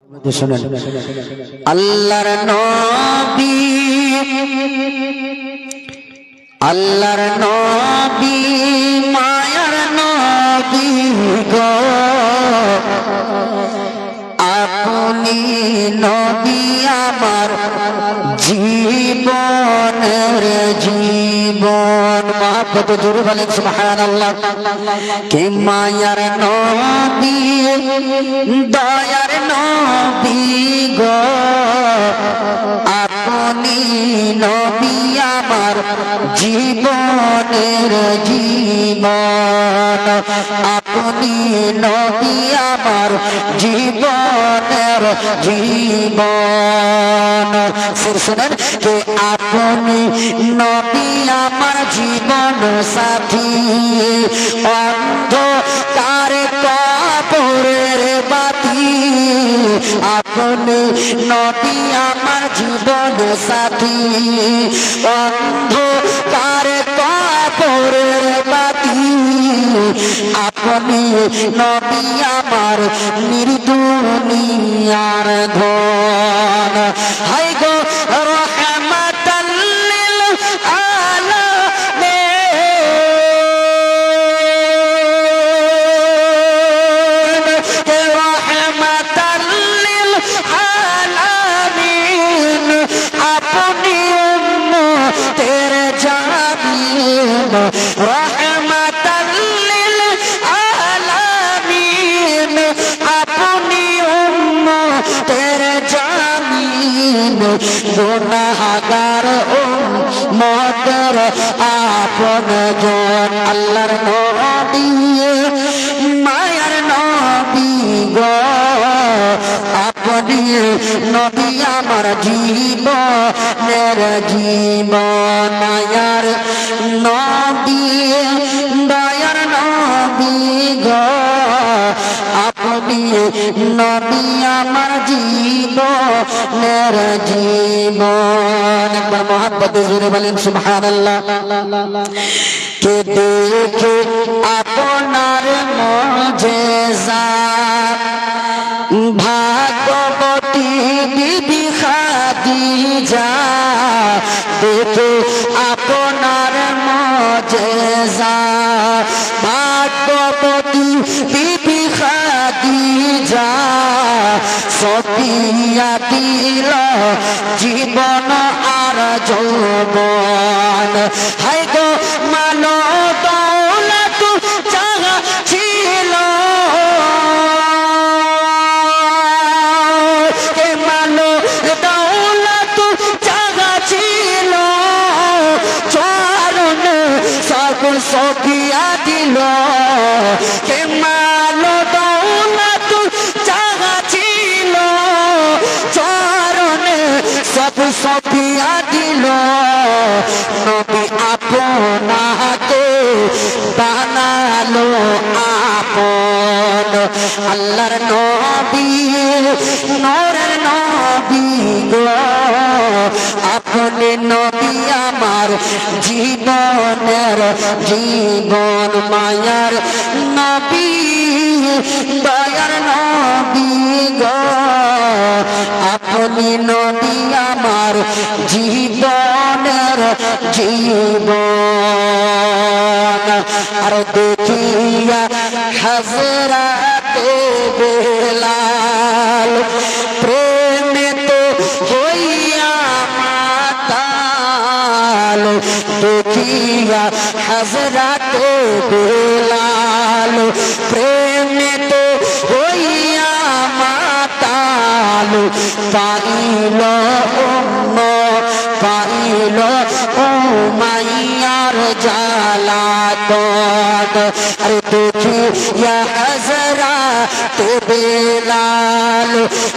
শুনেন, আল্লাহর নবী, আল্লাহর নবী, মায়ার নবী গো, আপনি নবী আমার জীবনের জীবন। মহব্বত জোরে বলেন সুবহানাল্লাহ। কে মায়ার নবী, দয়ার নবী গো, আপনি নবী আমার জীবনের জীবন, আপনি নবী আমার জীবনের জীবন। শুনেন, কে আপনি নবী আমার জীবন সাথী, অন্ধকার কবরের বাতি, আপনি নবী আমার জীবন সাথী, অন্ধকার কবরের বাতি, আপনি নবী আমার নির্দুনিয়ার ধন। হাই গো রহমাতাল লিল আলামিন, রহমাতাল লিল আলামিন, আপনি উম্মতের জামিন, রহমাতাল লিল আলামিন, আপনি উম্মতের জামিন, গুনাহগার উম্মতের আপনজন। আল্লাহর নবী, মায়ার নবী গো, আপনি নবী আমার জীবনের জীবন। মায়ার নবী, দয়ার নবী গো, আপনি নবী আমার জীবনের জীবন। একবার মহব্বত জোরে বলেন সুবহানাল্লাহ। কে দেখে আপনার মুজিজাত, ভাগ্যবতী বিবি খাদিজা, দেখে আপনার মুজিজাত, ভাগ্যবতী বিবি খাদিজা, সফিয়া দিল জীবন আর যৌবন। হাই গো মানো দৌলত যাহা ছিল, কে মানো দৌলত যাহা ছিল, চরণ সব সফিয়া দিল, কে মানো দৌলত যাহা ছিল, চরণে সব সফিয়া দিল, নবী আপনাকে বানালো আপন। আল্লাহর নবী, নূরের নবী গো, আপনি নবী আমার জীবনের জীবন। মায়ার নবী, দয়ার নবী গো, আপনি নবী আমার জীবনের জীবন। আর দেখিয়া হযরতে বেলাল, প্রেমে তো হইয়া মাতাল, দেখিয়া হযরতে বেলাল, প্রেমে তো হইয়া মাতাল, পাইল পাইল উমাইয়ার জালাতন। আরে দেখিয়া হযরতে বেলাল,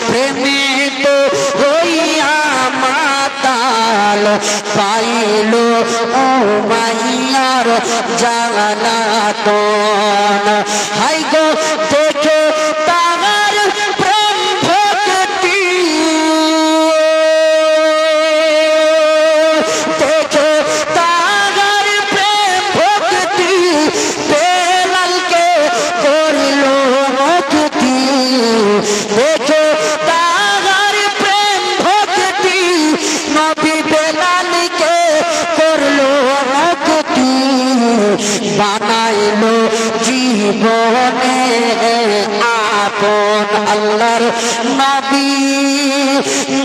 প্রেমে তো হইয়া মাতাল, পাইল উমাইয়ার জালাতন। হাই গো দেখে তাহার প্রেম ভক্তি, দেখে তাহার প্রেম ভক্তি, বেলালকে করিল মুক্তি, দেখে নবী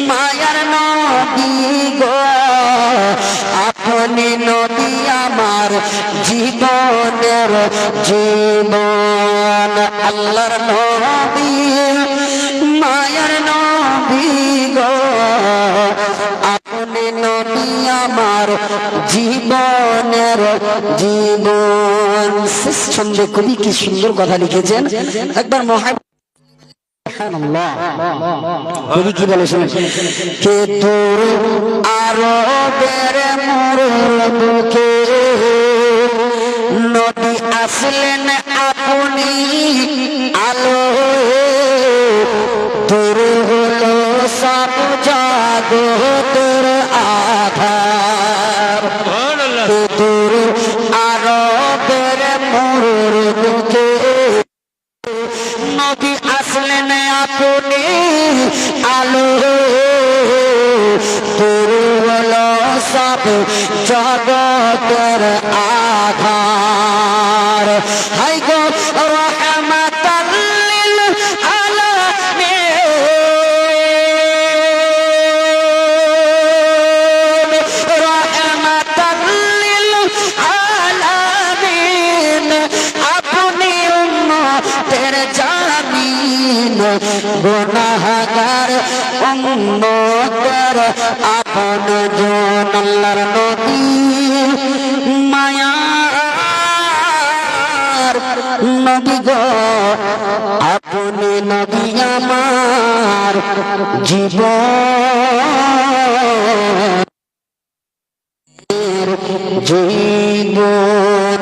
মায়ার নবী গো আপনি নবী আমার জীবনের জীবন আল্লাহর নবী মায়ার নবী গো আপনি নবী আমার জীবনের জীবন। শেষ ছন্দে কবি কি সুন্দর কথা লিখেছেন, একবার কবি কি বলে শুনে, কে তোর আরবের মোর বুকে নবী আসলেন আপনি আলো তোর হলো সব জগতের আধার। কে তোর আরবের মোর বুকে নবী আসলেন আপনি আলো তোর হলো সব জগতের আধার। হাই গো রহমাতাল লিল আলামিন রহমাতাল লিল আলামিন আপনি উম্মতের জামিন গুনাহগার উম্মতের আপন জন আল্লাহর নবী মায়ার নবী গো আপনি নবী আমার জীবন জীবন।